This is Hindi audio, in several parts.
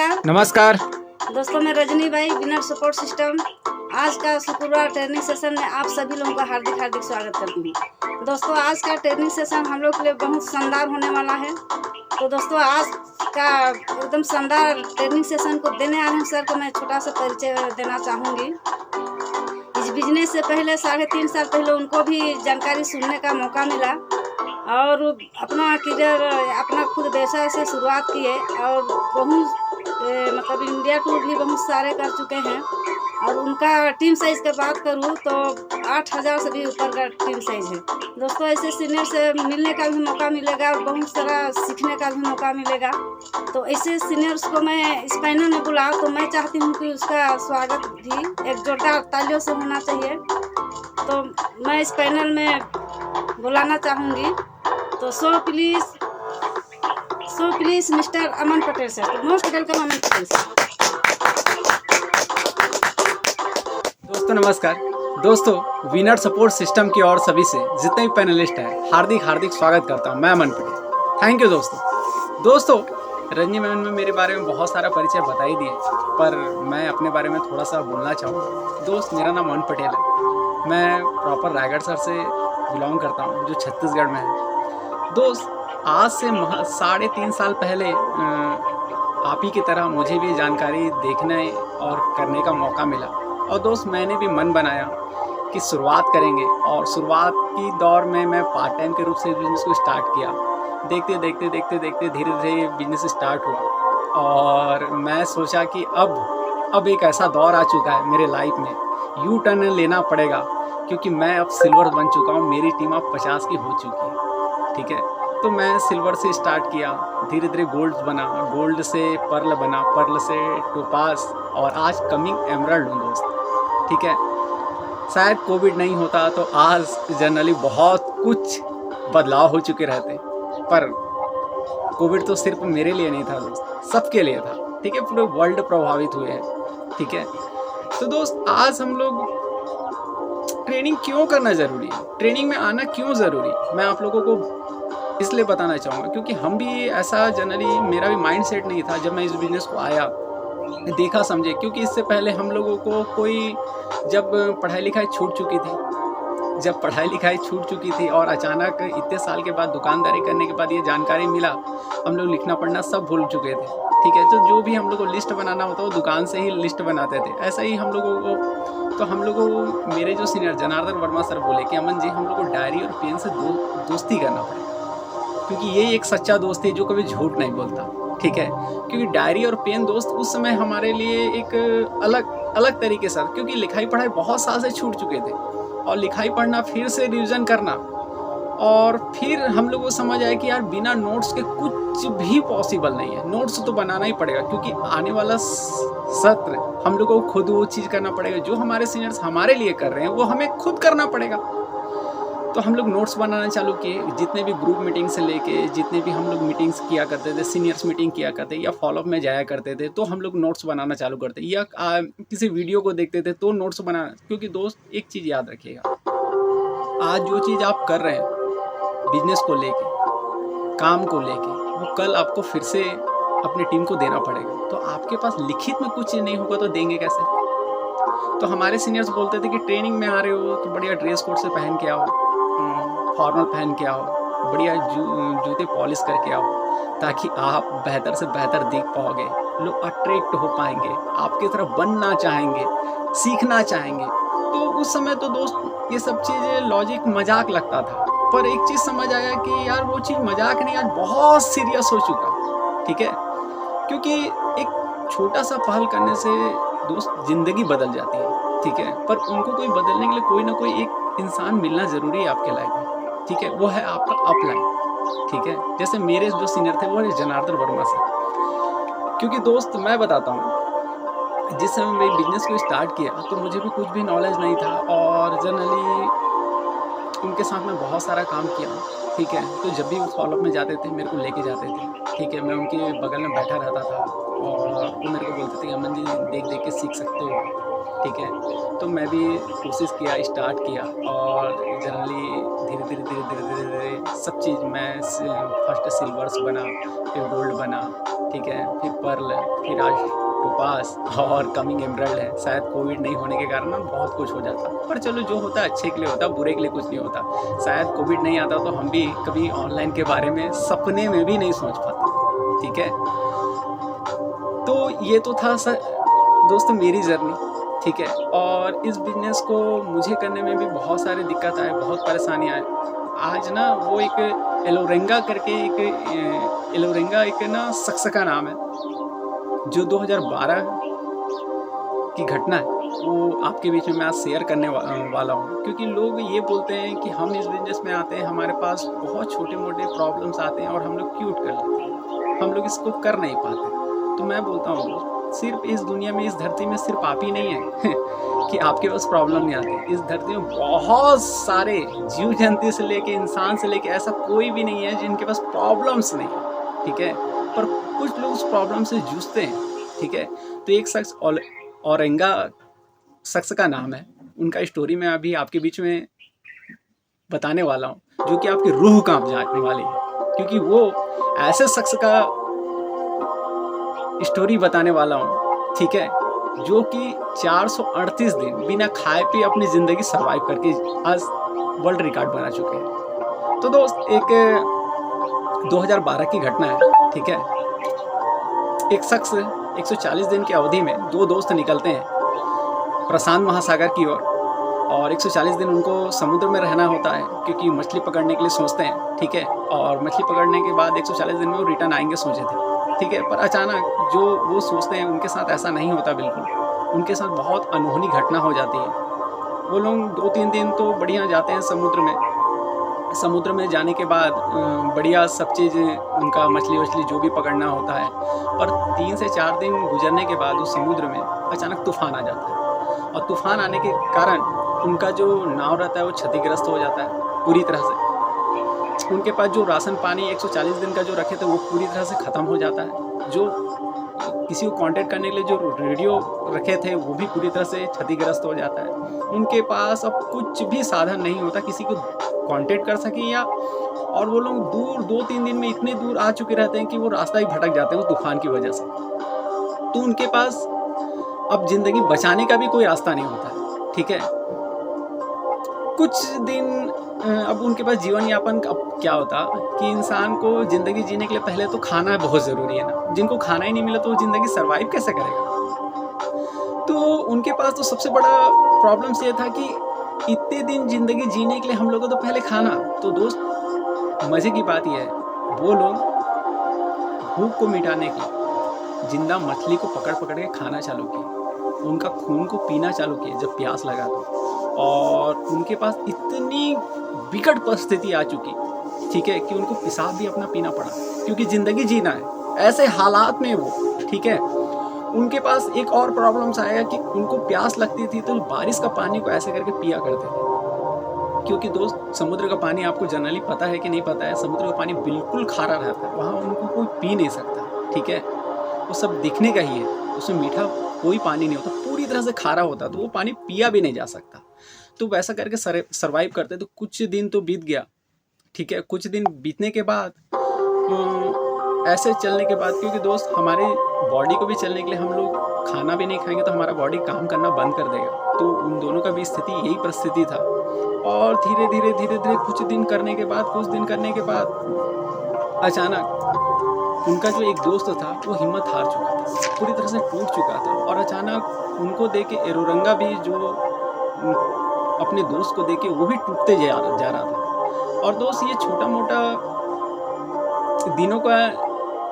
नमस्कार। नमस्कार दोस्तों, मैं रजनी भाई, विनर सपोर्ट सिस्टम। आज का शुक्रवार ट्रेनिंग सेशन में आप सभी लोगों का हार्दिक हार्दिक स्वागत करती हूँ। दोस्तों, आज का ट्रेनिंग सेशन हम लोग के लिए बहुत शानदार होने वाला है। तो दोस्तों, आज का एकदम शानदार ट्रेनिंग सेशन को देने आए हैं सर को मैं छोटा सा परिचय देना चाहूँगी। इस बिजनेस से पहले 3.5 साल पहले उनको भी जानकारी सुनने का मौका मिला और अपना करियर, अपना खुद व्यवसाय से शुरुआत किए और बहुत मतलब इंडिया टूर भी बहुत सारे कर चुके हैं। और उनका टीम साइज़ की बात करूँ तो 8,000 से भी ऊपर का टीम साइज़ है। दोस्तों, ऐसे सीनियर से मिलने का भी मौका मिलेगा और बहुत सारा सीखने का भी मौका मिलेगा। तो ऐसे सीनियर्स को मैं इस पैनल में बुलाऊं तो मैं चाहती हूँ कि उसका स्वागत भी एक जोरदार तालियों से होना चाहिए। तो मैं इस पैनल में बुलाना चाहूँगी। तो so please mister Aman Patel sir. Most welcome Aman Patel sir. दोस्तों नमस्कार। दोस्तों, विनर सपोर्ट सिस्टम की ओर सभी से जितने भी पैनलिस्ट हैं हार्दिक हार्दिक स्वागत करता हूं। मैं अमन पटेल। थैंक यू दोस्तों, रजनी मैम ने मेरे बारे में बहुत सारा परिचय बता ही दिए, पर मैं अपने बारे में थोड़ा सा बोलना चाहूँगा। दोस्त, मेरा नाम अमन पटेल है। मैं प्रॉपर रायगढ़ सर से बिलोंग करता हूँ, जो छत्तीसगढ़ में है। दोस्त, आज से 3.5 साल पहले आप ही की तरह मुझे भी जानकारी देखने और करने का मौका मिला। और दोस्त, मैंने भी मन बनाया कि शुरुआत करेंगे, और शुरुआत की दौर में मैं पार्ट टाइम के रूप से बिज़नेस को स्टार्ट किया। देखते देखते धीरे धीरे बिज़नेस स्टार्ट हुआ और मैं सोचा कि अब एक ऐसा दौर आ चुका है मेरे लाइफ में, यू टर्न लेना पड़ेगा, क्योंकि मैं अब सिल्वर बन चुका हूँ। मेरी टीम अब 50 की हो चुकी है। ठीक है, तो मैं सिल्वर से स्टार्ट किया, धीरे धीरे गोल्ड बना, गोल्ड से पर्ल बना, पर्ल से टोपास, और आज कमिंग एमराल्ड हूँ दोस्त। ठीक है, शायद कोविड नहीं होता तो आज जनरली बहुत कुछ बदलाव हो चुके रहते, पर कोविड तो सिर्फ मेरे लिए नहीं था दोस्त, सबके लिए था। ठीक है, पूरे वर्ल्ड प्रभावित हुए हैं। ठीक है, तो दोस्त, आज हम लोग ट्रेनिंग क्यों करना ज़रूरी है, ट्रेनिंग में आना क्यों ज़रूरी, मैं आप लोगों को इसलिए बताना चाहूँगा क्योंकि हम भी ऐसा जनरली, मेरा भी माइंड सेट नहीं था जब मैं इस बिज़नेस को आया, देखा समझे। क्योंकि इससे पहले हम लोगों को कोई, जब पढ़ाई लिखाई छूट चुकी थी और अचानक इतने साल के बाद दुकानदारी करने के बाद ये जानकारी मिला, हम लोग लिखना पढ़ना सब भूल चुके थे। ठीक है, तो जो भी हम लोग को लिस्ट बनाना होता वो दुकान से ही लिस्ट बनाते थे। ऐसा ही हम लोगों को मेरे जो सीनियर जनार्दन वर्मा सर बोले कि अमन जी, हम लोग को डायरी और पेन से दोस्ती करना पड़ेगा, क्योंकि ये एक सच्चा दोस्त है जो कभी झूठ नहीं बोलता। ठीक है, क्योंकि डायरी और पेन दोस्त उस समय हमारे लिए एक अलग तरीके से, क्योंकि लिखाई पढ़ाई बहुत साल से छूट चुके थे, और लिखाई पढ़ना फिर से रिवीजन करना, और फिर हम लोग को समझ आया कि यार बिना नोट्स के कुछ भी पॉसिबल नहीं है। नोट्स तो बनाना ही पड़ेगा, क्योंकि आने वाला सत्र हम लोग को खुद वो चीज़ करना पड़ेगा जो हमारे सीनियर्स हमारे लिए कर रहे हैं, वो हमें खुद करना पड़ेगा। तो हम लोग नोट्स बनाना चालू किए। जितने भी ग्रुप मीटिंग से लेके जितने भी हम लोग मीटिंग्स किया करते थे, सीनियर्स मीटिंग किया करते या फॉलोअप में जाया करते थे, तो हम लोग नोट्स बनाना चालू करते, या किसी वीडियो को देखते थे तो नोट्स बनाना। क्योंकि दोस्त, एक चीज़ याद रखिएगा, आज जो चीज़ आप कर रहे हैं बिजनेस को लेके, काम को लेके, वो कल आपको फिर से अपनी टीम को देना पड़ेगा। तो आपके पास लिखित में कुछ नहीं होगा तो देंगे कैसे? तो हमारे सीनियर्स बोलते थे कि ट्रेनिंग में आ रहे हो तो बढ़िया ड्रेस कोड से पहन के आओ, फॉर्मल पहन के आओ, बढ़िया जूते पॉलिश करके आओ, ताकि आप बेहतर से बेहतर दिख पाओगे, लोग अट्रैक्ट हो पाएंगे, आपकी तरफ बनना चाहेंगे, सीखना चाहेंगे। तो उस समय तो दोस्त ये सब चीज़ें लॉजिक मजाक लगता था, पर एक चीज़ समझ आया कि यार वो चीज़ मजाक नहीं, आज बहुत सीरियस हो चुका। ठीक है, क्योंकि एक छोटा सा पहल करने से दोस्त ज़िंदगी बदल जाती है। ठीक है, पर उनको कोई बदलने के लिए कोई ना कोई एक इंसान मिलना ज़रूरी है आपके लाइफ में। ठीक है, वो है आपका अपलाइन। ठीक है, जैसे मेरे जो सीनियर थे वो है जनार्दन वर्मा सर। क्योंकि दोस्त, मैं बताता हूँ, जिस समय मैं बिजनेस को स्टार्ट किया तो मुझे भी कुछ भी नॉलेज नहीं था, और जनरली उनके साथ में बहुत सारा काम किया। ठीक है, तो जब भी वो फॉलोअप में जाते थे मेरे को लेके जाते थे। ठीक है, मैं उनके बगल में बैठा रहता था और वो मेरे को बोलते थे कि अमन जी, देख देख के सीख सकते हो। ठीक है, तो मैं भी कोशिश किया, स्टार्ट किया, और जनरली धीरे धीरे सब चीज़ मैं फर्स्ट सिल्वर्स बना, फिर गोल्ड बना, ठीक है, फिर पर्ल, फिर आज टोपास और कमिंग एमराल्ड है। शायद कोविड नहीं होने के कारण ना बहुत कुछ हो जाता, पर चलो जो होता है अच्छे के लिए होता, बुरे के लिए कुछ नहीं होता। शायद कोविड नहीं आता तो हम भी कभी ऑनलाइन के बारे में सपने में भी नहीं सोच पाते, ठीक है। तो ये तो था दोस्तों मेरी जर्नी, ठीक है। और इस बिजनेस को मुझे करने में भी बहुत सारी दिक्कत आए, बहुत परेशानी आए। आज ना वो एक एलोरेंगा करके एलोरेंगा एक ना शख्स का नाम है, जो 2012 की घटना है, वो आपके बीच में मैं आज शेयर करने वाला हूँ। क्योंकि लोग ये बोलते हैं कि हम इस बिजनेस में आते हैं, हमारे पास बहुत छोटे मोटे प्रॉब्लम्स आते हैं और हम लोग क्यूट कर लेते हैं, हम लोग इसको कर नहीं पाते। तो मैं बोलता हूँ सिर्फ इस दुनिया में, इस धरती में सिर्फ आप ही नहीं है कि आपके पास प्रॉब्लम नहीं आती। इस धरती में बहुत सारे जीव जंतु से लेके इंसान से लेके ऐसा कोई भी नहीं है जिनके पास प्रॉब्लम्स नहीं है, ठीक है। पर कुछ लोग उस प्रॉब्लम से जूझते हैं, ठीक है। तो एक शख्स औरंगा शख्स का नाम है, उनका स्टोरी मैं अभी आपके बीच में बताने वाला हूँ, जो कि आपकी रूह कांप जाने वाली है। क्योंकि वो ऐसे शख्स का स्टोरी बताने वाला हूँ, ठीक है, जो कि 438 दिन बिना खाए पिए अपनी ज़िंदगी सर्वाइव करके आज वर्ल्ड रिकॉर्ड बना चुके हैं। तो दोस्त एक 2012 की घटना है, ठीक है। एक शख्स 140 दिन की अवधि में दो दोस्त निकलते हैं प्रशांत महासागर की ओर, और 140 दिन उनको समुद्र में रहना होता है क्योंकि मछली पकड़ने के लिए सोचते हैं, ठीक है। और मछली पकड़ने के बाद 140 दिन में वो रिटर्न आएंगे सोचे थे, ठीक है। पर अचानक जो वो सोचते हैं उनके साथ ऐसा नहीं होता बिल्कुल, उनके साथ बहुत अनहोनी घटना हो जाती है। वो लोग 2-3 दिन तो बढ़िया जाते हैं समुद्र में जाने के बाद बढ़िया सब चीज़ उनका मछली वछली जो भी पकड़ना होता है। पर 3 से 4 दिन गुजरने के बाद उस समुद्र में अचानक तूफान आ जाता है, और तूफान आने के कारण उनका जो नाव रहता है वो क्षतिग्रस्त हो जाता है पूरी तरह से। उनके पास जो राशन पानी 140 दिन का जो रखे थे वो पूरी तरह से ख़त्म हो जाता है। जो किसी को कांटेक्ट करने के लिए जो रेडियो रखे थे वो भी पूरी तरह से क्षतिग्रस्त हो जाता है। उनके पास अब कुछ भी साधन नहीं होता किसी को कांटेक्ट कर सकें, या और वो लोग दूर 2-3 दिन में इतने दूर आ चुके रहते हैं कि वो रास्ता ही भटक जाते हैं उस तूफान की वजह से। तो उनके पास अब ज़िंदगी बचाने का भी कोई रास्ता नहीं होता है, ठीक है। कुछ दिन अब उनके पास जीवन यापन अब क्या होता कि इंसान को ज़िंदगी जीने के लिए पहले तो खाना बहुत ज़रूरी है ना। जिनको खाना ही नहीं मिला तो वो ज़िंदगी सर्वाइव कैसे करेगा। तो उनके पास तो सबसे बड़ा प्रॉब्लम्स ये था कि इतने दिन ज़िंदगी जीने के लिए हम लोगों को तो पहले खाना। तो दोस्त मज़े की बात यह है, वो लोग भूख को मिटाने के लिए जिंदा मछली को पकड़ के खाना चालू किए, उनका खून को पीना चालू किए जब प्यास लगा तो। और उनके पास इतनी विकट परिस्थिति आ चुकी, ठीक है, कि उनको पेशाब भी अपना पीना पड़ा क्योंकि ज़िंदगी जीना है ऐसे हालात में वो, ठीक है। उनके पास एक और प्रॉब्लम्स आएगा कि उनको प्यास लगती थी तो बारिश का पानी को ऐसे करके पिया करते थे। क्योंकि दोस्त समुद्र का पानी आपको जनरली पता है कि नहीं पता है, समुद्र का पानी बिल्कुल खारा रहता है, वहाँ उनको कोई पी नहीं सकता, ठीक है। वो सब दिखने का ही है, उसमें मीठा कोई पानी नहीं होता, पूरी तरह से खारा होता, तो वो पानी पिया भी नहीं जा सकता। तो वैसा करके सर्वाइव करते। तो कुछ दिन तो बीत गया, ठीक है। कुछ दिन बीतने के बाद ऐसे चलने के बाद, क्योंकि दोस्त हमारे बॉडी को भी चलने के लिए हम लोग खाना भी नहीं खाएंगे तो हमारा बॉडी काम करना बंद कर देगा। तो उन दोनों का भी स्थिति यही परिस्थिति था। और धीरे धीरे कुछ दिन करने के बाद अचानक उनका जो एक दोस्त था वो हिम्मत हार चुका था, पूरी तरह से टूट चुका था। और अचानक उनको देख के एरोरंगा भी जो अपने दोस्त को देख के वो भी टूटते जा रहा था। और दोस्त ये छोटा मोटा दिनों का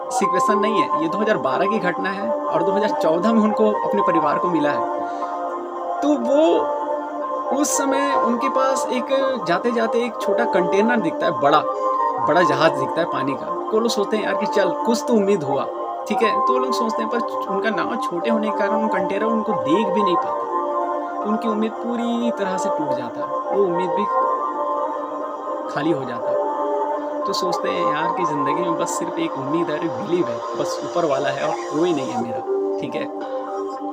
सिचुएशन नहीं है, ये 2012 की घटना है और 2014 में उनको अपने परिवार को मिला है। तो वो उस समय उनके पास एक जाते जाते एक छोटा कंटेनर दिखता है, बड़ा जहाज दिखता है पानी का। तो लोग सोचते हैं यार कि चल कुछ तो उम्मीद हुआ, ठीक है। तो लोग सोचते हैं, पर उनका नाव छोटे होने के कारण कंटेनर उनको देख भी नहीं पाता, उनकी उम्मीद पूरी तरह से टूट जाता है, वो उम्मीद भी खाली हो जाता है। तो सोचते हैं यार कि ज़िंदगी में बस सिर्फ एक उम्मीद है, बिलीव है, बस ऊपर वाला है और कोई नहीं है मेरा, ठीक है।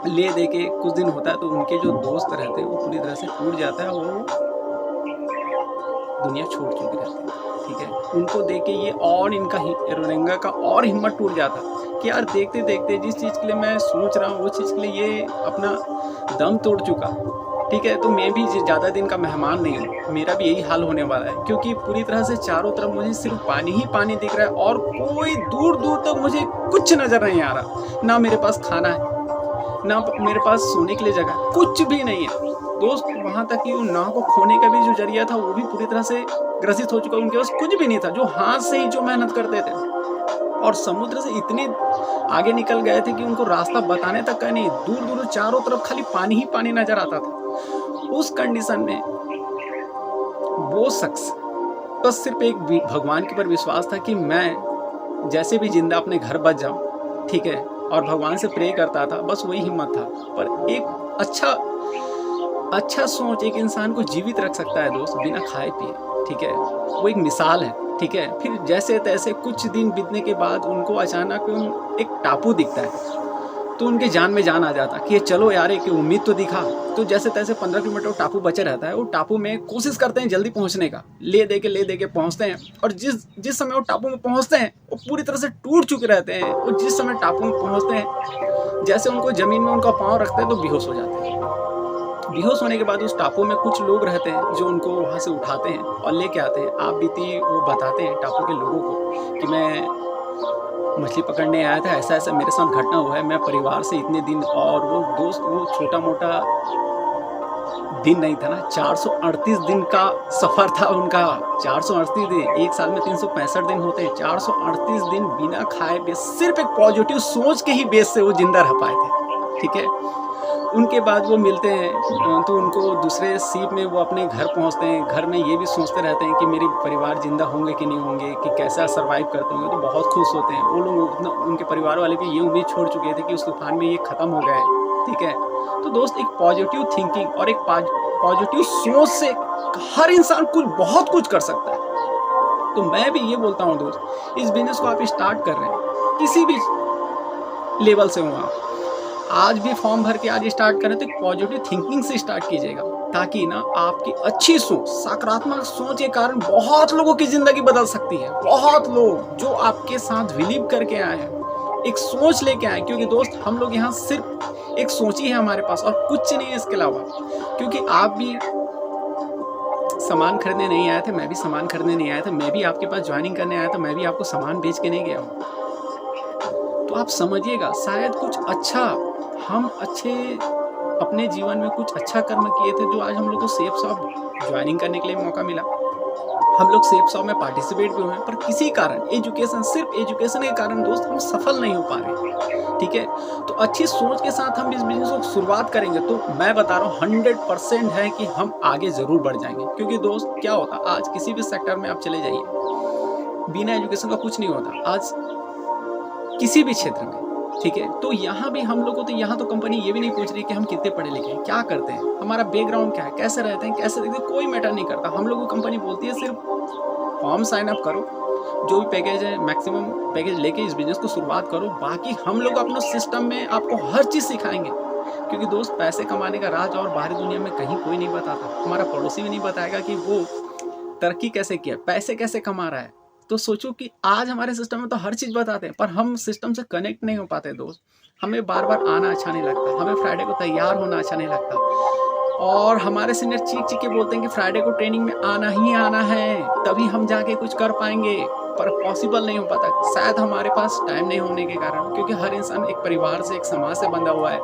ले दे के कुछ दिन होता है तो उनके जो दोस्त रहते हैं वो पूरी तरह से टूट जाता है, वो दुनिया छोड़ चुके रहते हैं। ठीक है, उनको देख के ये और इनका रोहिंग्या का और हिम्मत टूट जाता कि यार देखते देखते जिस चीज़ के लिए मैं सोच रहा हूँ वो चीज़ के लिए ये अपना दम तोड़ चुका। ठीक है, तो मैं भी ज़्यादा दिन का मेहमान नहीं हूँ, मेरा भी यही हाल होने वाला है, क्योंकि पूरी तरह से चारों तरफ मुझे सिर्फ पानी ही पानी दिख रहा है और कोई दूर दूर तक मुझे कुछ नज़र नहीं आ रहा। ना मेरे पास खाना है, ना मेरे पास सोने के लिए जगह, कुछ भी नहीं है दोस्त। वहाँ तक कि उन नाव को खोने का भी जो जरिया था वो भी पूरी तरह से ग्रसित हो चुका। उनके पास कुछ भी नहीं था, जो हाथ से ही जो मेहनत करते थे, और समुद्र से इतने आगे निकल गए थे कि उनको रास्ता बताने तक का नहीं, दूर दूर चारों तरफ खाली पानी ही पानी नजर आता था। उस कंडीशन में वो शख्स बस सिर्फ एक भगवान के ऊपर विश्वास था कि मैं जैसे भी जिंदा अपने घर बच जाऊं, ठीक है, और भगवान से प्रे करता था, बस वही हिम्मत था। पर एक अच्छा सोच एक इंसान को जीवित रख सकता है दोस्त, बिना खाए पिए। ठीक है, वो एक मिसाल है। ठीक है, फिर जैसे तैसे कुछ दिन बीतने के बाद उनको अचानक एक टापू दिखता है, तो उनके जान में जान आ जाता कि चलो यार एक उम्मीद तो दिखा। तो जैसे तैसे 15 किलोमीटर टापू बचा रहता है, वो टापू में कोशिश करते हैं जल्दी पहुंचने का, ले दे के पहुंचते हैं। और जिस समय वो टापू में पहुंचते हैं वो पूरी तरह से टूट चुके रहते हैं। वो जिस समय टापू में पहुंचते हैं, जैसे उनको जमीन में उनका पाँव रखते हैं तो बेहोश हो जाते हैं। बेहोश होने के बाद उस टापू में कुछ लोग रहते हैं जो उनको वहाँ से उठाते हैं और लेके आते हैं। आप बीती वो बताते हैं टापू के लोगों को कि मैं मछली पकड़ने आया था, ऐसा ऐसा मेरे साथ घटना हुआ है, मैं परिवार से इतने दिन, और वो दोस्त वो छोटा मोटा दिन नहीं था ना, 438 दिन का सफ़र था उनका। 438 दिन, एक साल में 365 दिन होते हैं, 438 दिन बिना खाए पिए सिर्फ एक पॉजिटिव सोच के ही बेस से वो जिंदा रह पाए थे। ठीक है, उनके बाद वो मिलते हैं तो उनको दूसरे सीप में वो अपने घर पहुंचते हैं। घर में ये भी सोचते रहते हैं कि मेरे परिवार जिंदा होंगे कि नहीं होंगे, कि कैसा सर्वाइव करते होंगे, तो बहुत खुश होते हैं वो लोग। उनके परिवार वाले भी ये उम्मीद छोड़ चुके थे कि उस तूफान में ये ख़त्म हो गए। ठीक है, तो दोस्त एक पॉजिटिव थिंकिंग और एक पॉजिटिव सोच से हर इंसान बहुत कुछ कर सकता है। तो मैं भी ये बोलता हूँ दोस्त, इस बिजनेस को आप स्टार्ट कर रहे हैं, किसी भी लेवल से हो आप, आज भी फॉर्म भर के आज स्टार्ट करें तो एक पॉजिटिव थिंकिंग से स्टार्ट कीजिएगा, ताकि ना आपकी अच्छी सोच, सकारात्मक सोच के कारण बहुत लोगों की जिंदगी बदल सकती है। बहुत लोग जो आपके साथ बिलीव करके आए हैं, एक सोच लेके आए, क्योंकि दोस्त हम लोग यहाँ सिर्फ एक सोच ही है हमारे पास और कुछ नहीं है इसके अलावा। क्योंकि आप भी सामान खरीदने नहीं आए थे, मैं भी सामान खरीदने नहीं आया था, मैं भी आपके पास ज्वाइनिंग करने आया था, मैं भी आपको सामान बेच के नहीं गया हूँ। तो आप समझिएगा, शायद कुछ अच्छा हम अपने जीवन में कुछ अच्छा कर्म किए थे, जो आज हम लोग को सेफ शॉप ज्वाइनिंग करने के लिए मौका मिला। हम लोग सेफ शॉप में पार्टिसिपेट भी हुए, पर किसी कारण एजुकेशन, सिर्फ एजुकेशन के कारण दोस्त हम सफल नहीं हो पा रहे। ठीक है, तो अच्छी सोच के साथ हम इस बिजनेस को शुरुआत करेंगे तो मैं बता रहा हूँ 100% है कि हम आगे जरूर बढ़ जाएंगे। क्योंकि दोस्त क्या होता, आज किसी भी सेक्टर में आप चले जाइए, बिना एजुकेशन का कुछ नहीं होता आज किसी भी क्षेत्र में। ठीक है, तो यहाँ भी हम लोग को, तो यहाँ तो कंपनी ये भी नहीं पूछ रही कि हम कितने पढ़े लिखे हैं, क्या करते हैं, हमारा बैकग्राउंड क्या है, कैसे रहते हैं, कैसे देखते हैं, कोई मैटर नहीं करता। हम लोग को कंपनी बोलती है सिर्फ फॉर्म साइन अप करो, जो भी पैकेज है मैक्सिमम पैकेज लेके इस बिजनेस को शुरुआत करो। बाकी हम लोग अपने सिस्टम में आपको हर चीज़ सिखाएंगे। क्योंकि दोस्त पैसे कमाने का राज और बाहरी दुनिया में कहीं कोई नहीं बताता। हमारा पड़ोसी भी नहीं बताएगा कि वो तरक्की कैसे किया, पैसे कैसे कमा रहा है। तो सोचो कि आज हमारे सिस्टम में तो हर चीज़ बताते हैं, पर हम सिस्टम से कनेक्ट नहीं हो पाते दोस्त। हमें बार बार आना अच्छा नहीं लगता, हमें फ्राइडे को तैयार होना अच्छा नहीं लगता, और हमारे सीनियर चीख के बोलते हैं कि फ्राइडे को ट्रेनिंग में आना ही आना है, तभी हम जाके कुछ कर पाएंगे, पर पॉसिबल नहीं हो पाता। शायद हमारे पास टाइम नहीं होने के कारण, क्योंकि हर इंसान एक परिवार से, एक समाज से बंधा हुआ है,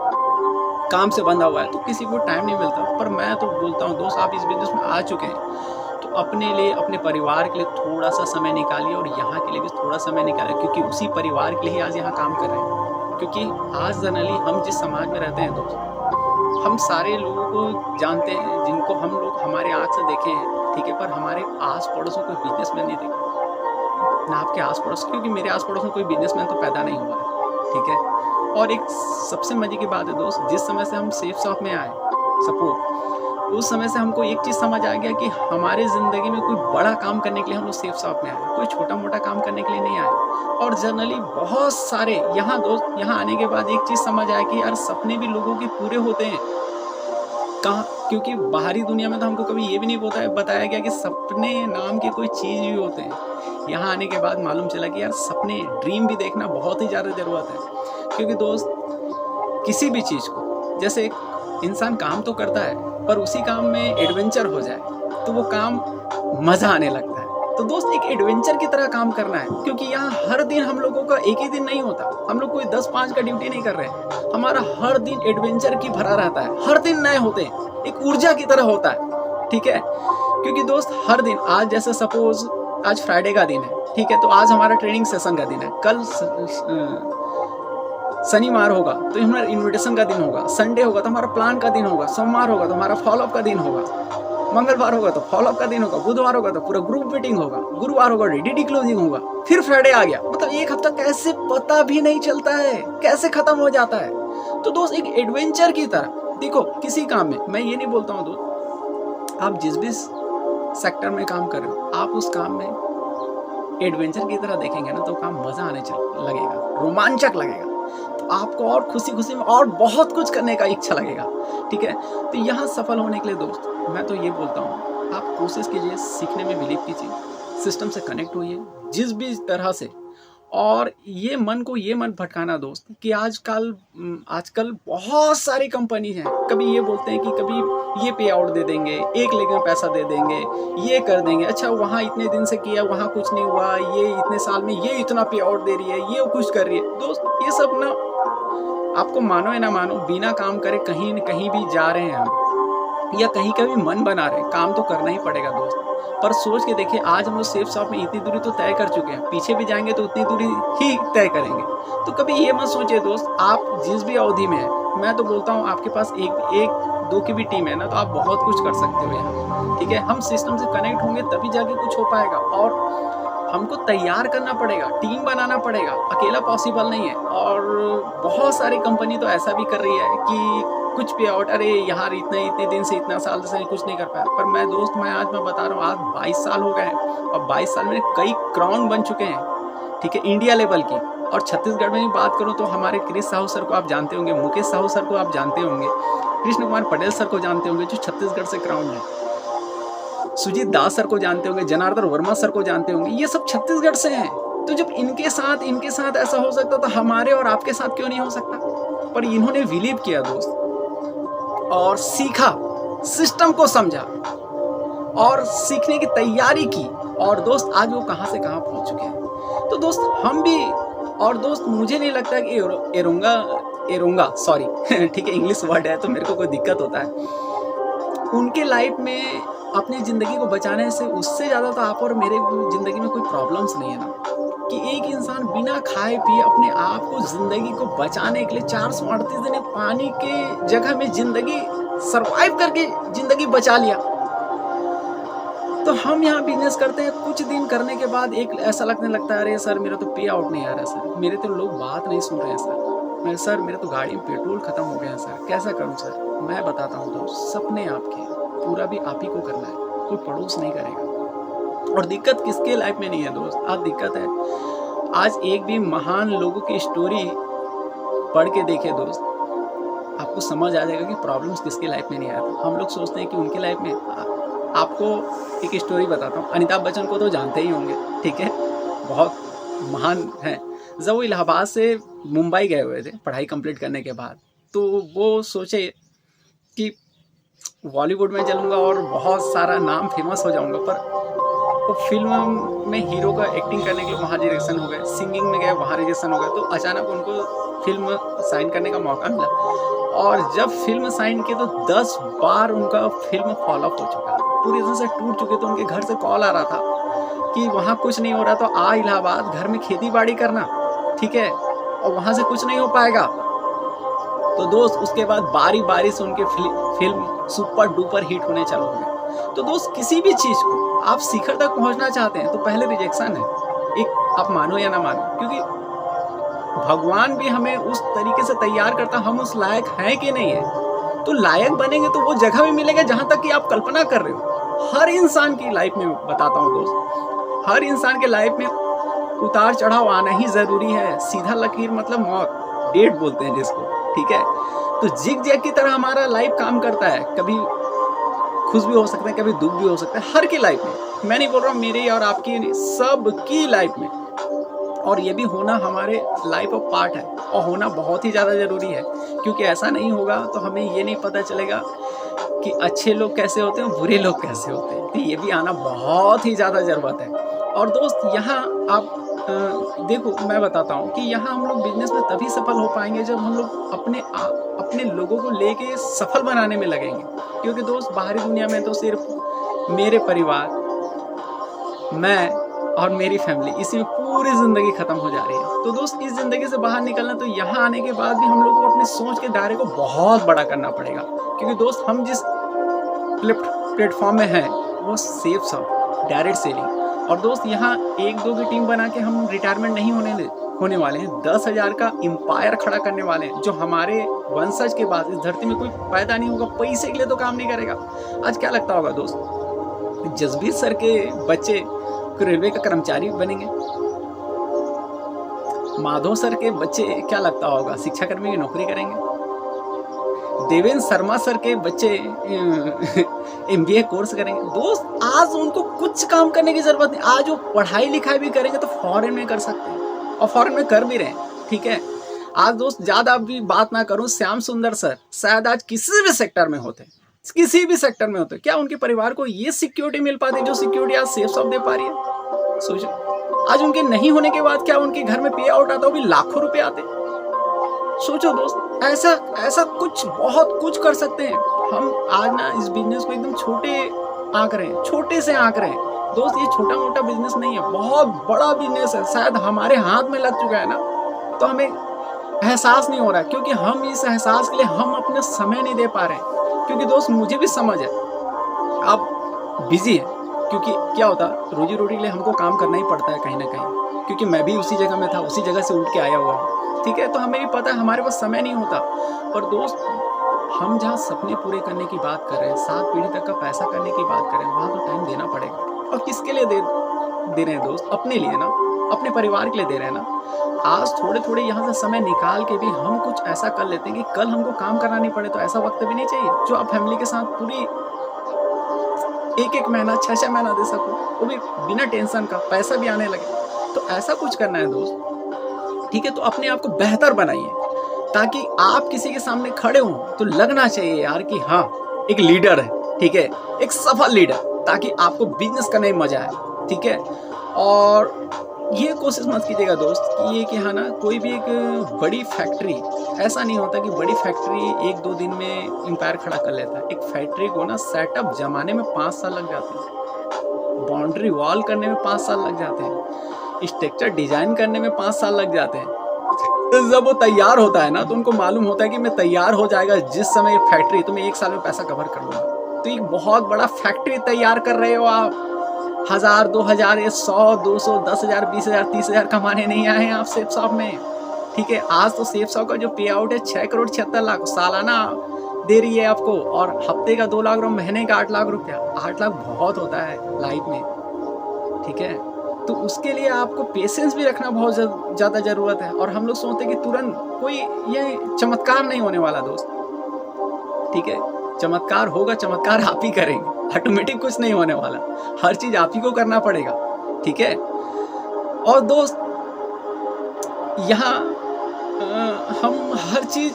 काम से बंधा हुआ है, तो किसी को टाइम नहीं मिलता। पर मैं तो बोलता हूँ दोस्त, आप इस बिजनेस में आ चुके हैं तो अपने लिए, अपने परिवार के लिए थोड़ा सा समय निकालिए, और यहाँ के लिए भी थोड़ा समय निकालिए, क्योंकि उसी परिवार के लिए ही आज यहाँ काम कर रहे हैं। क्योंकि आज जनरली हम जिस समाज में रहते हैं दोस्त, हम सारे लोगों को जानते हैं जिनको हम लोग हमारे आँख से देखे हैं। ठीक है, पर हमारे आस पड़ोस में कोई बिजनेसमैन नहीं देखा, ना आपके आस पड़ोस, क्योंकि मेरे आस पड़ोस में कोई बिजनेसमैन तो पैदा नहीं हुआ है। ठीक है, और एक सबसे मजे की बात है दोस्त, जिस समय से हम सेफ शॉप में आए सपोर्ट, उस समय से हमको एक चीज़ समझ आ गया कि हमारे ज़िंदगी में कोई बड़ा काम करने के लिए हम लोग सेफ शॉप में आए, कोई छोटा मोटा काम करने के लिए नहीं आए। और जनरली बहुत सारे यहाँ दोस्त, यहाँ आने के बाद एक चीज़ समझ आया कि यार सपने भी लोगों के पूरे होते हैं, कहाँ क्योंकि बाहरी दुनिया में तो हमको कभी ये भी नहीं बताया गया कि सपने नाम के कोई चीज़ भी होते हैं। यहाँ आने के बाद मालूम चला कि यार सपने, ड्रीम भी देखना बहुत ही ज़्यादा ज़रूरत है। क्योंकि दोस्त किसी भी चीज़ को, जैसे इंसान काम तो करता है पर उसी काम में एडवेंचर हो जाए तो वो काम मज़ा आने लगता है। तो दोस्त एक एडवेंचर की तरह काम करना है, क्योंकि यहाँ हर दिन हम लोगों का एक ही दिन नहीं होता। हम लोग कोई 10-5 का ड्यूटी नहीं कर रहे हैं, हमारा हर दिन एडवेंचर की भरा रहता है, हर दिन नए होते हैं, एक ऊर्जा की तरह होता है, ठीक है। क्योंकि दोस्त हर दिन, आज जैसे सपोज आज फ्राइडे का दिन है, ठीक है, तो आज हमारा ट्रेनिंग सेशन का दिन है, कल शनिवार होगा तो हमारा इन्विटेशन का दिन होगा, संडे होगा तो हमारा प्लान का दिन होगा, सोमवार होगा तो हमारा फॉलोअप का दिन होगा, मंगलवार होगा तो फॉलोअप का दिन होगा, बुधवार होगा तो पूरा ग्रुप मीटिंग होगा, गुरुवार होगा डीडी क्लोजिंग होगा, फिर फ्राइडे आ गया। मतलब एक हफ्ता कैसे पता भी नहीं चलता है, कैसे खत्म हो जाता है। तो दोस्त एक एडवेंचर की तरह देखो, किसी काम में, मैं ये नहीं बोलता हूँ दोस्त आप जिस भी सेक्टर में काम कर रहे हो, आप उस काम में एडवेंचर की तरह देखेंगे ना तो काम मजा आने लगेगा, रोमांचक लगेगा, तो आपको और खुशी खुशी में और बहुत कुछ करने का इच्छा लगेगा, ठीक है। तो यहाँ सफल होने के लिए दोस्त मैं तो ये बोलता हूँ, आप कोशिश कीजिए, सीखने में बिलीव कीजिए, सिस्टम से कनेक्ट होइए जिस भी तरह से, और ये मन को ये मत भटकाना दोस्त कि आजकल बहुत सारी कंपनी हैं, कभी ये बोलते हैं कि कभी ये पे आउट दे देंगे, 1 लेग में पैसा दे देंगे, ये कर देंगे, अच्छा वहाँ इतने दिन से किया, वहाँ कुछ नहीं हुआ, ये इतने साल में ये इतना पे आउट दे रही है, ये कुछ कर रही है। दोस्त ये सब ना, आपको मानो या ना मानो, बिना काम करे कहीं न कहीं भी जा रहे हैं हम, या कहीं का भी मन बना रहे हैं, काम तो करना ही पड़ेगा दोस्त। पर सोच के देखिए, आज हम लोग सेफ शॉप में इतनी दूरी तो तय कर चुके हैं, पीछे भी जाएंगे तो उतनी दूरी ही तय करेंगे। तो कभी ये मत सोचिए दोस्त, आप जिस भी अवधि में है, मैं तो बोलता हूँ आपके पास एक दो की भी टीम है ना, तो आप बहुत कुछ कर सकते हो यहाँ, ठीक है। हम सिस्टम से कनेक्ट होंगे तभी जाके कुछ हो पाएगा, और हमको तैयार करना पड़ेगा, टीम बनाना पड़ेगा, अकेला पॉसिबल नहीं है। और बहुत सारी कंपनी तो ऐसा भी कर रही है कि कुछ पे आउट, अरे यार इतने दिन से, इतना साल से कुछ नहीं कर पाया। पर मैं बता रहा हूँ, आज 22 साल हो गए हैं, और 22 साल में कई क्राउन बन चुके हैं, ठीक है, इंडिया लेवल की। और छत्तीसगढ़ में भी बात करूँ तो हमारे क्रिश साहू सर को आप जानते होंगे, मुकेश साहू सर को आप जानते होंगे, कृष्ण कुमार पटेल सर को जानते होंगे जो छत्तीसगढ़ से क्राउन है, सुजीत दास सर को जानते होंगे, जनार्दन वर्मा सर को जानते होंगे, ये सब छत्तीसगढ़ से हैं। तो जब इनके साथ ऐसा हो सकता तो हमारे और आपके साथ क्यों नहीं हो सकता। पर इन्होंने बिलीव किया दोस्त, और सीखा, सिस्टम को समझा और सीखने की तैयारी की, और दोस्त आज वो कहां से कहां पहुंच चुके हैं। तो दोस्त हम भी, और दोस्त मुझे नहीं लगता कि एरोंगा सॉरी ठीक है, इंग्लिश वर्ड है तो मेरे को कोई दिक्कत होता है, उनके लाइफ में अपनी ज़िंदगी को बचाने से, उससे ज़्यादा तो आप और मेरे ज़िंदगी में कोई प्रॉब्लम्स नहीं है ना, कि एक इंसान बिना खाए पिए अपने आप को, ज़िंदगी को बचाने के लिए 438 दिन पानी के जगह में ज़िंदगी सरवाइव करके ज़िंदगी बचा लिया। तो हम यहाँ बिजनेस करते हैं, कुछ दिन करने के बाद एक ऐसा लगने लगता है, अरे सर मेरा तो पे आउट नहीं आ रहा है सर, मेरे तो लोग बात नहीं सुन रहे हैं सर, मेरे तो गाड़ी में पेट्रोल खत्म हो गया है सर, कैसा करूँ सर। मैं बताता हूँ दोस्त, सपने आपके, पूरा भी आप ही को करना है, कोई पड़ोस नहीं करेगा। और दिक्कत किसके लाइफ में नहीं है दोस्त, आज दिक्कत है, आज एक भी महान लोगों की स्टोरी पढ़ के देखे दोस्त, आपको समझ आ जाएगा कि प्रॉब्लम्स किसके लाइफ में नहीं आया। हम लोग सोचते हैं कि उनके लाइफ में, आपको एक स्टोरी बताता हूँ, अमिताभ बच्चन को तो जानते ही होंगे, ठीक है, बहुत महान हैं। जब वो इलाहाबाद से मुंबई गए हुए थे पढ़ाई कंप्लीट करने के बाद, तो वो सोचे कि बॉलीवुड में चलूँगा और बहुत सारा नाम फेमस हो जाऊँगा। पर वो फिल्म में हीरो का एक्टिंग करने के लिए वहाँ रिजेक्शन हो गए, सिंगिंग में गए वहाँ रिजेक्शन हो गए, तो अचानक उनको फिल्म साइन करने का मौका मिला। और जब फिल्म साइन की तो 10 बार उनका फिल्म फॉलोअप हो चुका, पूरी तरह से टूट चुके। तो उनके घर से कॉल आ रहा था कि वहाँ कुछ नहीं हो रहा, तो आ इलाहाबाद, घर में खेती बाड़ी करना, ठीक है, और वहाँ से कुछ नहीं हो पाएगा। तो दोस्त उसके बाद बारी बारी से उनके फिल्म सुपर डुपर हिट होने चालू हो गए। तो दोस्त किसी भी चीज़ को आप शिखर तक पहुँचना चाहते हैं तो पहले रिजेक्शन है, एक आप मानो या ना मानो, क्योंकि भगवान भी हमें उस तरीके से तैयार करता, हम उस लायक हैं कि नहीं है। तो लायक बनेंगे तो वो जगह भी मिलेगा जहाँ तक कि आप कल्पना कर रहे हो। हर इंसान की लाइफ में बताता हूँ दोस्त, हर इंसान के लाइफ में उतार चढ़ाव आना ही ज़रूरी है। सीधा लकीर मतलब मौत, डेट बोलते हैं जिसको, ठीक है। तो जिग जैग की तरह हमारा लाइफ काम करता है, कभी खुश भी हो सकते हैं, कभी दुख भी हो सकता है, हर की लाइफ में। मैं नहीं बोल रहा हूँ मेरी और आपकी नहीं, सबकी लाइफ में। और ये भी होना हमारे लाइफ ऑफ पार्ट है, और होना बहुत ही ज़्यादा ज़रूरी है, क्योंकि ऐसा नहीं होगा तो हमें ये नहीं पता चलेगा कि अच्छे लोग कैसे होते हैं, बुरे लोग कैसे होते हैं। तो ये भी आना बहुत ही ज़्यादा ज़रूरत है। और दोस्त यहाँ आप देखो, मैं बताता हूँ कि यहाँ हम लोग बिजनेस में तभी सफल हो पाएंगे जब हम लोग अपने लोगों को लेके सफल बनाने में लगेंगे। क्योंकि दोस्त बाहरी दुनिया में तो सिर्फ मेरे परिवार, मैं और मेरी फैमिली, इसी में पूरी ज़िंदगी ख़त्म हो जा रही है। तो दोस्त इस ज़िंदगी से बाहर निकलना, तो यहाँ आने के बाद भी हम लोग को अपनी सोच के दायरे को बहुत बड़ा करना पड़ेगा। क्योंकि दोस्त हम जिस प्लेटफॉर्म में हैं वो सेफ सब डायरेक्ट सेलिंग। और दोस्त यहाँ 1-2 की टीम बना के हम रिटायरमेंट नहीं होने वाले हैं, 10,000 का एम्पायर खड़ा करने वाले हैं, जो हमारे वंशज के बाद इस धरती में कोई पैदा नहीं होगा, पैसे के लिए तो काम नहीं करेगा। आज क्या लगता होगा दोस्त, जसबीर सर के बच्चे रेलवे का कर्मचारी बनेंगे, माधव सर के बच्चे क्या लगता होगा शिक्षाकर्मी की नौकरी करेंगे, देवेंद्र शर्मा सर के बच्चे MBA कोर्स करेंगे। दोस्त आज उनको कुछ काम करने की जरूरत नहीं, आज वो पढ़ाई लिखाई भी करेंगे तो फॉरेन में कर सकते हैं, और फॉरेन में कर भी रहे हैं। ठीक है, आज दोस्त ज्यादा भी बात ना करूं, श्याम सुंदर सर शायद आज किसी भी सेक्टर में होते, किसी भी सेक्टर में होते, क्या उनके परिवार को ये सिक्योरिटी मिल पाती जो सिक्योरिटी आज सेफ शॉप दे पा रही है? सोचो, आज उनके नहीं होने के बाद क्या उनके घर में पे आउट आता, वो भी लाखों रुपए आते। सोचो दोस्त, ऐसा कुछ बहुत कुछ कर सकते हैं हम। आज ना इस बिजनेस को एकदम छोटे से आंक रहे हैं। दोस्त ये छोटा मोटा बिजनेस नहीं है, बहुत बड़ा बिजनेस है, शायद हमारे हाथ में लग चुका है ना, तो हमें एहसास नहीं हो रहा है, क्योंकि हम इस एहसास के लिए हम अपना समय नहीं दे पा रहे हैं। क्योंकि दोस्त मुझे भी समझ है आप बिजी है, क्योंकि क्या होता, रोजी रोटी के लिए हमको काम करना ही पड़ता है कहीं ना कहीं, क्योंकि मैं भी उसी जगह में था, उसी जगह से उठ के आया हुआ हूँ। ठीक है, तो हमें भी पता है हमारे पास समय नहीं होता। पर दोस्त हम जहाँ सपने पूरे करने की बात कर रहे हैं, 7 पीढ़ी तक का पैसा करने की बात कर रहे हैं, वहाँ तो टाइम देना पड़ेगा। और किसके लिए दे रहे हैं दोस्त? अपने लिए ना, अपने परिवार के लिए दे रहे हैं ना। आज थोड़े थोड़े यहाँ से समय निकाल के भी हम कुछ ऐसा कर लेते हैं कि कल हमको काम करना नहीं पड़े, तो ऐसा वक्त भी नहीं चाहिए जो आप फैमिली के साथ पूरी 1-1 महीना 6-6 महीना दे सको, वो भी बिना टेंशन का, पैसा भी आने लगे। तो ऐसा कुछ करना है दोस्त। ठीक है, तो अपने आप को बेहतर बनाइए, ताकि आप किसी के सामने खड़े हों तो लगना चाहिए यार कि हाँ एक लीडर है। ठीक है, एक सफल लीडर, ताकि आपको बिजनेस करने में मजा आए। ठीक है, और ये कोशिश मत कीजिएगा दोस्त कि ये कि हाँ ना, कोई भी एक बड़ी फैक्ट्री, ऐसा नहीं होता कि बड़ी फैक्ट्री 1-2 दिन में एम्पायर खड़ा कर लेता है। एक फैक्ट्री को ना सेटअप जमाने में 5 साल लग जाते हैं, बाउंड्री वॉल करने में 5 साल लग जाते हैं, स्ट्रक्चर डिजाइन करने में 5 साल लग जाते हैं। तो जब वो तैयार होता है ना, तो उनको मालूम होता है कि मैं तैयार हो जाएगा जिस समय फैक्ट्री, तो मैं 1 साल में पैसा कवर कर लूँगा। तो एक बहुत बड़ा फैक्ट्री तैयार कर रहे हो आप, 1000, 2000, 100, 200, 10,000, 20,000, 30,000 कमाने नहीं आए हैं आप सेफ शॉप में। ठीक है, आज तो सेफ शॉप का जो पे आउट है 6 करोड़ 76 लाख सालाना दे रही है आपको, और हफ्ते का 2 लाख रुपये, महीने का 8 लाख रुपया। 8 लाख बहुत होता है लाइफ में। ठीक है, तो उसके लिए आपको पेशेंस भी रखना बहुत ज़्यादा ज़रूरत है। और हम लोग सोचते हैं कि तुरंत कोई ये चमत्कार नहीं होने वाला दोस्त। ठीक है, चमत्कार होगा, चमत्कार आप ही करेंगे, ऑटोमेटिक कुछ नहीं होने वाला, हर चीज़ आप ही को करना पड़ेगा। ठीक है, और दोस्त यहाँ हम हर चीज़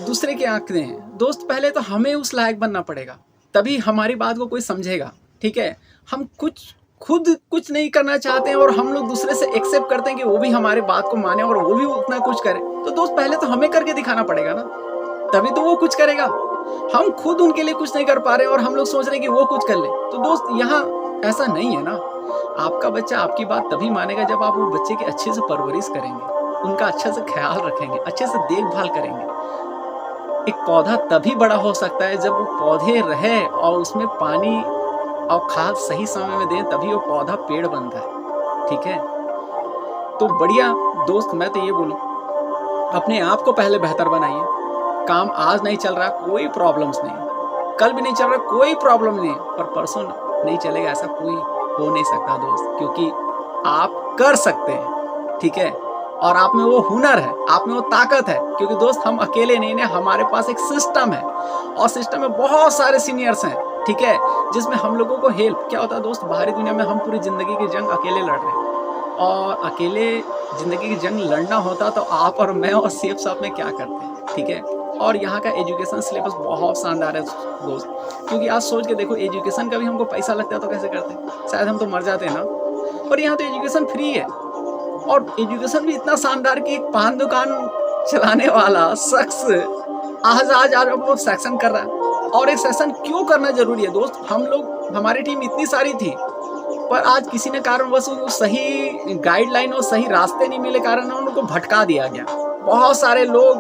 दूसरे के आंकते हैं दोस्त। पहले तो हमें उस लायक बनना पड़ेगा, तभी हमारी बात को कोई समझेगा। ठीक है, हम खुद कुछ नहीं करना चाहते हैं, और हम लोग दूसरे से एक्सेप्ट करते हैं कि वो भी हमारे बात को माने और वो भी उतना कुछ करे। तो दोस्त पहले तो हमें करके दिखाना पड़ेगा ना, तभी तो वो कुछ करेगा। हम खुद उनके लिए कुछ नहीं कर पा रहे और हम लोग सोच रहे हैं कि वो कुछ कर ले। तो दोस्त यहाँ ऐसा नहीं है ना। आपका बच्चा आपकी बात तभी मानेगा जब आप वो बच्चे की अच्छे से परवरिश करेंगे, उनका अच्छे से ख्याल रखेंगे, अच्छे से देखभाल करेंगे। एक पौधा तभी बड़ा हो सकता है जब वो पौधे रहे और उसमें पानी और खाद सही समय में दें, तभी वो पौधा पेड़ बनता है। ठीक है, तो बढ़िया दोस्त, मैं तो ये बोलूं, अपने आप को पहले बेहतर बनाइए। काम आज नहीं चल रहा, कोई प्रॉब्लम्स नहीं, कल भी नहीं चल रहा, कोई प्रॉब्लम नहीं, पर परसों नहीं चलेगा, ऐसा कोई हो नहीं सकता दोस्त, क्योंकि आप कर सकते हैं। ठीक है, और आप में वो हुनर है, आप में वो ताकत है, क्योंकि दोस्त हम अकेले नहीं हैं, हमारे पास एक सिस्टम है, और सिस्टम में बहुत सारे सीनियर्स हैं ठीक है, जिसमें हम लोगों को हेल्प क्या होता है दोस्त, बाहरी दुनिया में हम पूरी ज़िंदगी की जंग अकेले लड़ रहे हैं, और अकेले ज़िंदगी की जंग लड़ना होता तो आप और मैं और सेफ साहब में क्या करते हैं, ठीक है। और यहाँ का एजुकेशन सिलेबस बहुत शानदार है दोस्त, क्योंकि आज सोच के देखो, एजुकेशन का भी हमको पैसा लगता है तो कैसे करते हैं, शायद हम तो मर जाते हैं ना। पर यहाँ तो एजुकेशन फ्री है, और एजुकेशन भी इतना शानदार कि एक पान दुकान चलाने वाला शख्स आज वो सेक्शन कर रहा है। और एक सेशन क्यों करना जरूरी है दोस्त, हम लोग, हमारी टीम इतनी सारी थी, पर आज किसी ने कारणवश सही गाइडलाइन और सही रास्ते नहीं मिले कारण उनको भटका दिया गया। बहुत सारे लोग,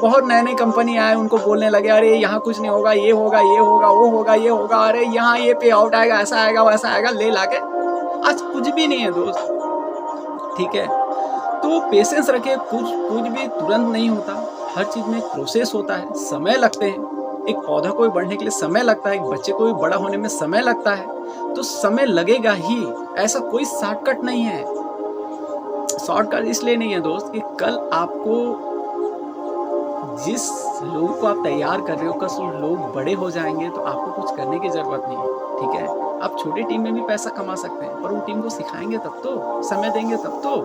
बहुत नए नए कंपनी आए, उनको बोलने लगे अरे यहाँ कुछ नहीं होगा, ये होगा, ये होगा, वो होगा, ये होगा, अरे यहाँ ये पे आउट आएगा, ऐसा आएगा, वैसा आएगा, ले लाके आज कुछ भी नहीं है दोस्त, ठीक है। तो पेशेंस रखे, कुछ भी तुरंत नहीं होता, हर चीज़ में एक प्रोसेस होता है, समय लगते हैं। एक पौधा को भी बढ़ने के लिए समय लगता है, एक बच्चे को भी बड़ा होने में समय लगता है, तो समय लगेगा ही, ऐसा कोई शॉर्टकट नहीं है। शॉर्टकट इसलिए नहीं है दोस्त कि कल आपको जिस लोगों को आप तैयार कर रहे हो, कल लोग बड़े हो जाएंगे तो आपको कुछ करने की ज़रूरत नहीं है, ठीक है। आप छोटी टीम में भी पैसा कमा सकते हैं, पर वो टीम को सिखाएंगे तब तो, समय देंगे तब तो,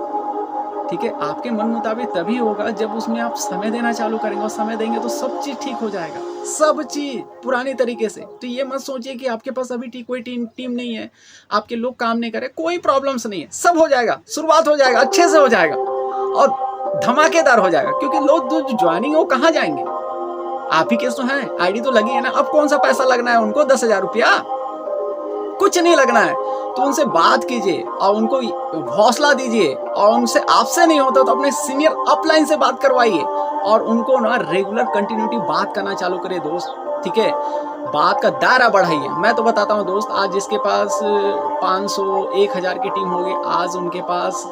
ठीक है। आपके मन मुताबिक तभी होगा जब उसमें आप समय देना चालू करेंगे, और समय देंगे तो सब चीज़ ठीक हो जाएगा, सब चीज़ पुरानी तरीके से। तो ये मत सोचिए कि आपके पास अभी कोई टीम नहीं है, आपके लोग काम नहीं करे, कोई प्रॉब्लम्स नहीं है, सब हो जाएगा, शुरुआत हो जाएगा, अच्छे से हो जाएगा और धमाकेदार हो जाएगा। क्योंकि लोग जो ज्वाइनिंग है वो कहाँ जाएंगे, आप ही के तो हैं, आईडी तो लगी है ना। अब कौन सा पैसा लगना है उनको, 10,000 रुपया, कुछ नहीं लगना है। तो उनसे बात कीजिए और उनको हौसला दीजिए, और उनसे आपसे नहीं होता तो अपने सीनियर अपलाइन से बात करवाइए, और उनको ना रेगुलर कंटिन्यूटी बात करना चालू करिए दोस्त, ठीक है। बात का दायरा बढ़ाइए। मैं तो बताता हूँ दोस्त, आज जिसके पास 500 1000 की टीम होगी, आज उनके पास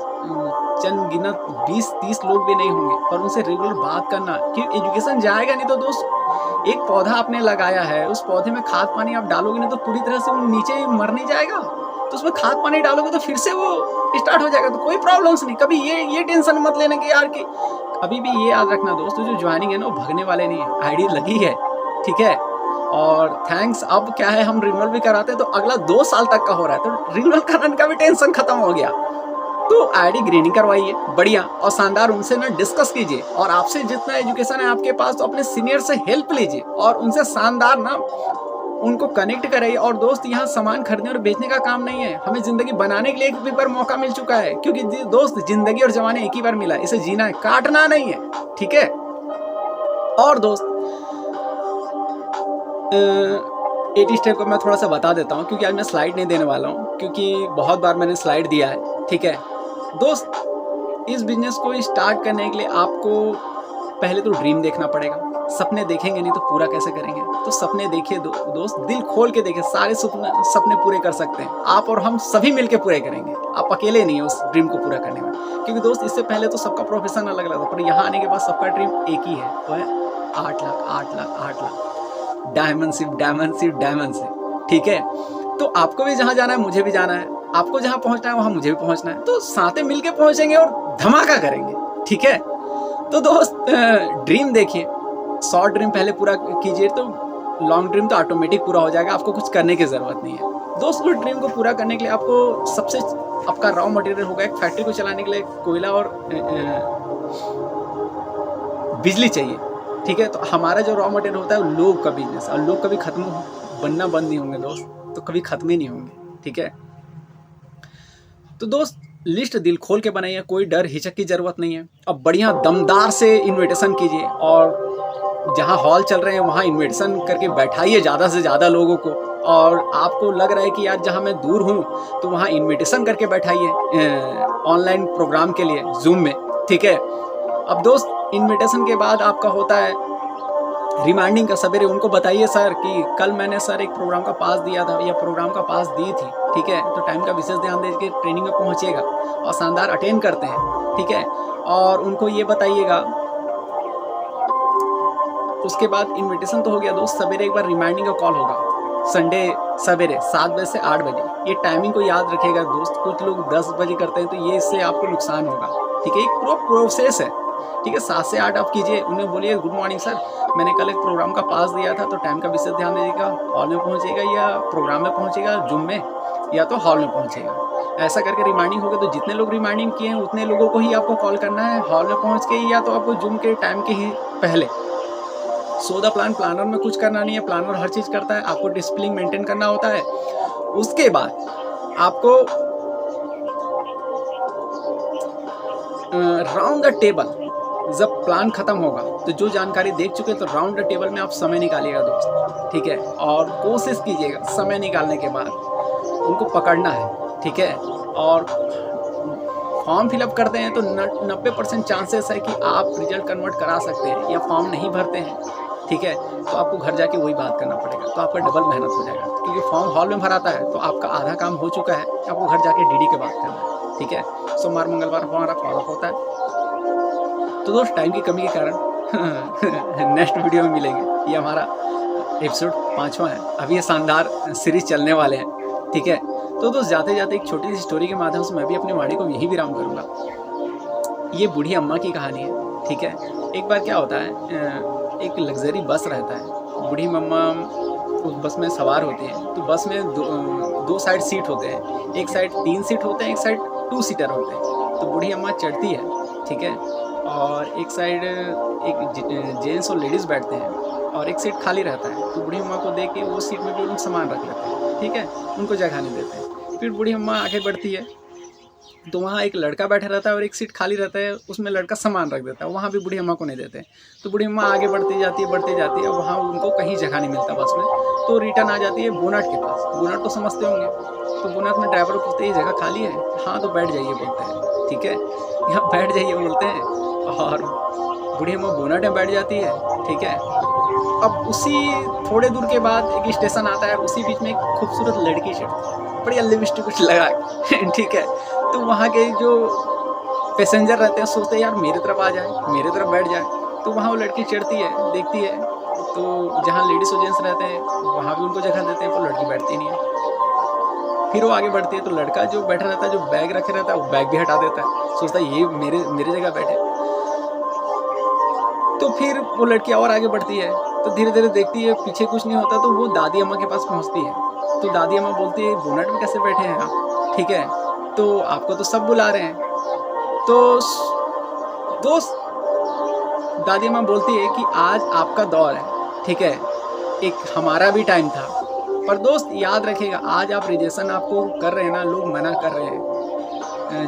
चंद गिनत 20-30 लोग भी नहीं होंगे, पर उनसे रेगुलर बात करना, कि एजुकेशन जाएगा नहीं तो दोस्त, एक पौधा आपने लगाया है, उस पौधे में खाद पानी आप डालोगे नहीं तो पूरी तरह से वो नीचे मर नहीं जाएगा, तो उसमें खाद पानी डालोगे तो फिर से वो स्टार्ट हो जाएगा, तो कोई प्रॉब्लम्स नहीं। कभी ये टेंशन मत लेने की यार, कि अभी भी ये याद रखना दोस्तों, जो ज्वाइनिंग है ना वो भगने वाले नहीं है, आईडी लगी है, ठीक है। और थैंक्स, अब क्या है, हम रिन्यूअल भी कराते हैं तो अगला 2 साल तक का हो रहा है, तो रिन्यूअल कराने का भी टेंशन खत्म हो गया। तो आईडी ग्रीनिंग करवाइए बढ़िया और शानदार, उनसे ना डिस्कस कीजिए, और आपसे जितना एजुकेशन है आपके पास तो अपने सीनियर से हेल्प लीजिए, और उनसे शानदार ना उनको कनेक्ट करिए। और दोस्त, यहाँ सामान खरीदने और बेचने का काम नहीं है, हमें जिंदगी बनाने के लिए एक भी बार मौका मिल चुका है, क्योंकि दोस्त जिंदगी और जवानी एक ही बार मिला है, इसे जीना है, काटना नहीं है, ठीक है। और दोस्त 80 स्टेप को मैं थोड़ा सा बता देता हूँ, क्योंकि आज मैं स्लाइड नहीं देने वाला हूँ, क्योंकि बहुत बार मैंने स्लाइड दिया है, ठीक है। दोस्त, इस बिजनेस को स्टार्ट करने के लिए आपको पहले तो ड्रीम देखना पड़ेगा, सपने देखेंगे नहीं तो पूरा कैसे करेंगे। तो सपने देखिए दोस्त, दिल खोल के देखिए, सारे सपने पूरे कर सकते हैं आप, और हम सभी मिलके पूरे करेंगे, आप अकेले नहीं है उस ड्रीम को पूरा करने में। क्योंकि दोस्त, इससे पहले तो सबका प्रोफेशन अलग अलग था, पर यहाँ आने के बाद सबका ड्रीम एक ही है, वो है 8 लाख 8 लाख 8 लाख, डायमंड सिर्फ, ठीक है। तो आपको भी जहाँ जाना है, मुझे भी जाना है, आपको जहाँ पहुँचना है वहाँ मुझे भी पहुँचना है, तो साथ में मिलके पहुँचेंगे और धमाका करेंगे, ठीक है। तो दोस्त, ड्रीम देखिए, शॉर्ट ड्रीम पहले पूरा कीजिए तो लॉन्ग ड्रीम तो ऑटोमेटिक पूरा हो जाएगा, आपको कुछ करने की ज़रूरत नहीं है। दोस्त, उस ड्रीम को पूरा करने के लिए आपको सबसे आपका रॉ मटेरियल होगा, एक फैक्ट्री को चलाने के लिए कोयला और बिजली चाहिए, ठीक है। तो हमारा जो रॉ मटेरियल होता है वो लोग का बिजनेस, और लोग कभी खत्म बनना बंद नहीं होंगे दोस्त, तो कभी खत्म ही नहीं होंगे, ठीक है। तो दोस्त, लिस्ट दिल खोल के बनाइए, कोई डर हिचक की ज़रूरत नहीं है। अब बढ़िया दमदार से इन्विटेशन कीजिए, और जहाँ हॉल चल रहे हैं वहाँ इन्विटेशन करके बैठाइए ज़्यादा से ज़्यादा लोगों को, और आपको लग रहा है कि यार जहाँ मैं दूर हूँ तो वहाँ इन्विटेशन करके बैठाइए ऑनलाइन प्रोग्राम के लिए जूम में, ठीक है। अब दोस्त, इन्विटेशन के बाद आपका होता है रिमाइंडिंग का, सवेरे उनको बताइए सर कि कल मैंने सर एक प्रोग्राम का पास दिया था या प्रोग्राम का पास दी थी, ठीक है। तो टाइम का विशेष ध्यान देके ट्रेनिंग में पहुंचिएगा और शानदार अटेंड करते हैं, ठीक है। और उनको ये बताइएगा, उसके बाद इन्विटेशन तो हो गया दोस्त, सवेरे एक बार रिमाइंडिंग का कॉल होगा, संडे सवेरे 7 बजे से 8 बजे, ये टाइमिंग को याद रखिएगा दोस्त। कुछ लोग 10 बजे करते हैं तो ये इससे आपको नुकसान होगा, ठीक है। एक पूरा प्रोसेस है, ठीक है, 7 से 8 आप कीजिए। उन्हें बोलिए गुड मॉर्निंग सर, मैंने कल एक प्रोग्राम का पास दिया था, तो टाइम का विशेष ध्यान दीजिएगा, हॉल में पहुँचेगा या प्रोग्राम में पहुँचेगा, जूम में या तो हॉल में पहुँचेगा। ऐसा करके रिमाइंडिंग होगा, तो जितने लोग रिमाइंडिंग किए हैं उतने लोगों को ही आपको कॉल करना है हॉल में पहुँच के, या तो आपको जूम के टाइम के ही पहले। सो द प्लान, प्लानर में कुछ करना नहीं है, प्लानर हर चीज़ करता है, आपको डिसिप्लिन मेंटेन करना होता है। उसके बाद आपको राउंड द टेबल, जब प्लान खत्म होगा तो जो जानकारी देख चुके हैं, तो राउंड द टेबल में आप समय निकालिएगा दोस्त, ठीक है, और कोशिश कीजिएगा समय निकालने के बाद उनको पकड़ना है, ठीक है। और फॉर्म फिलअप करते हैं तो 90% चांसेस है कि आप रिजल्ट कन्वर्ट करा सकते हैं, या फॉर्म नहीं भरते हैं, ठीक है, तो आपको घर जाके वही बात करना पड़ेगा, तो आपका डबल मेहनत हो जाएगा, क्योंकि फॉर्म हॉल में भराता है तो आपका आधा काम हो चुका है, आपको घर जाके डीडी के बात करना है, ठीक है। सोमवार मंगलवार हमारा फॉलोअप होता है। तो दोस्त टाइम की कमी के कारण नेक्स्ट वीडियो में मिलेंगे। ये हमारा एपिसोड 5वां है, अभी ये शानदार सीरीज चलने वाले हैं, ठीक है। तो दोस्त जाते जाते एक छोटी सी स्टोरी के माध्यम से मैं भी अपनी वाणी को यही विराम करूँगा। ये बूढ़ी अम्मा की कहानी है, ठीक है। एक बार क्या होता है, एक लग्जरी बस रहता है, बूढ़ी मम्मा उस बस में सवार होती हैं। तो बस में दो साइड सीट होते हैं, एक साइड 3 सीट होते हैं, एक साइड 2 सीटर होते हैं। तो बूढ़ी अम्मा चढ़ती है, ठीक है, और एक साइड एक जेंट्स और लेडीज़ बैठते हैं और एक सीट खाली रहता है। तो बूढ़ी अम्मा को देख के वो सीट में भी लोग सामान रख लेते हैं, ठीक है, उनको जगह नहीं देते हैं। फिर बूढ़ी अम्मा आगे बढ़ती है, तो वहाँ एक लड़का बैठा रहता है और एक सीट खाली रहता है, उसमें लड़का सामान रख देता है, वहाँ भी बूढ़ी अम्मा को नहीं देते। तो बूढ़ी अम्मा आगे बढ़ती जाती है, वहाँ उनको कहीं जगह नहीं मिलता बस में। तो रिटर्न आ जाती है बोनट के पास। बोनट तो समझते होंगे, तो बोनट में ड्राइवर पूछते हैं ये जगह खाली है? हाँ, तो बैठ जाइए बोलते हैं, ठीक है, यहाँ बैठ जाइए बोलते हैं, और बूढ़ी अम्मा बोनट में बैठ जाती है, ठीक है। अब उसी थोड़े दूर के बाद एक स्टेशन आता है, उसी बीच में एक खूबसूरत लड़की चढ़ती है, बड़ी लिपस्टिक कुछ लगा के, ठीक है। तो वहाँ के जो पैसेंजर रहते हैं सोचते हैं यार मेरी तरफ आ जाए, मेरे तरफ बैठ जाए। तो वहाँ वो लड़की चढ़ती है, देखती है, तो जहाँ लेडीज़ और जेंट्स रहते हैं वहाँ भी उनको जगह देते हैं, पर लड़की बैठती नहीं है। फिर वो आगे बढ़ती है, तो लड़का जो बैठा रहता है, जो बैग रखे रहता है, वो बैग भी हटा देता है, सोचता है ये मेरे जगह बैठे। तो फिर वो लड़की और आगे बढ़ती है, तो धीरे धीरे देखती है पीछे कुछ नहीं होता, तो वो दादी अम्मा के पास पहुँचती है। तो दादी अम्मा बोलती है बोनट में कैसे बैठे हैं आप, ठीक है, तो आपको तो सब बुला रहे हैं। तो दोस्त दादी अम्मा बोलती है कि आज आपका दौर है, ठीक है, एक हमारा भी टाइम था, पर दोस्त याद रखिएगा आज आप रिजेक्शन आपको कर रहे हैं ना, लोग मना कर रहे हैं,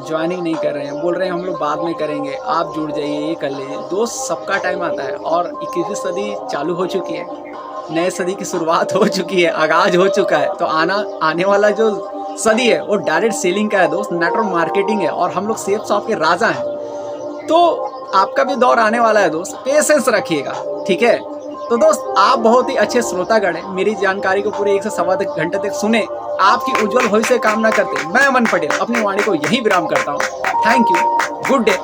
ज्वाइनिंग नहीं कर रहे हैं, बोल रहे हैं हम लोग बाद में करेंगे, आप जुड़ जाइए, ये कर लीजिए। दोस्त सबका टाइम आता है, और 21वीं सदी चालू हो चुकी है, नए सदी की शुरुआत हो चुकी है, आगाज हो चुका है। तो आने वाला जो सदी है वो डायरेक्ट सेलिंग का है दोस्त, नेटवर्क मार्केटिंग है, और हम लोग सेफ शॉप के राजा हैं। तो आपका भी दौर आने वाला है दोस्त, पेशेंस रखिएगा, ठीक है। तो दोस्त आप बहुत ही अच्छे श्रोतागण हैं, मेरी जानकारी को पूरे 1 से सवा घंटे तक सुने, आपकी उज्जवल भविष्य कामना करते मैं अमन पटेल अपनी वाणी को यहीं विराम करता हूँ। थैंक यू, गुड डे,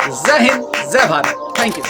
जय हिंद, जय भारत, थैंक यू।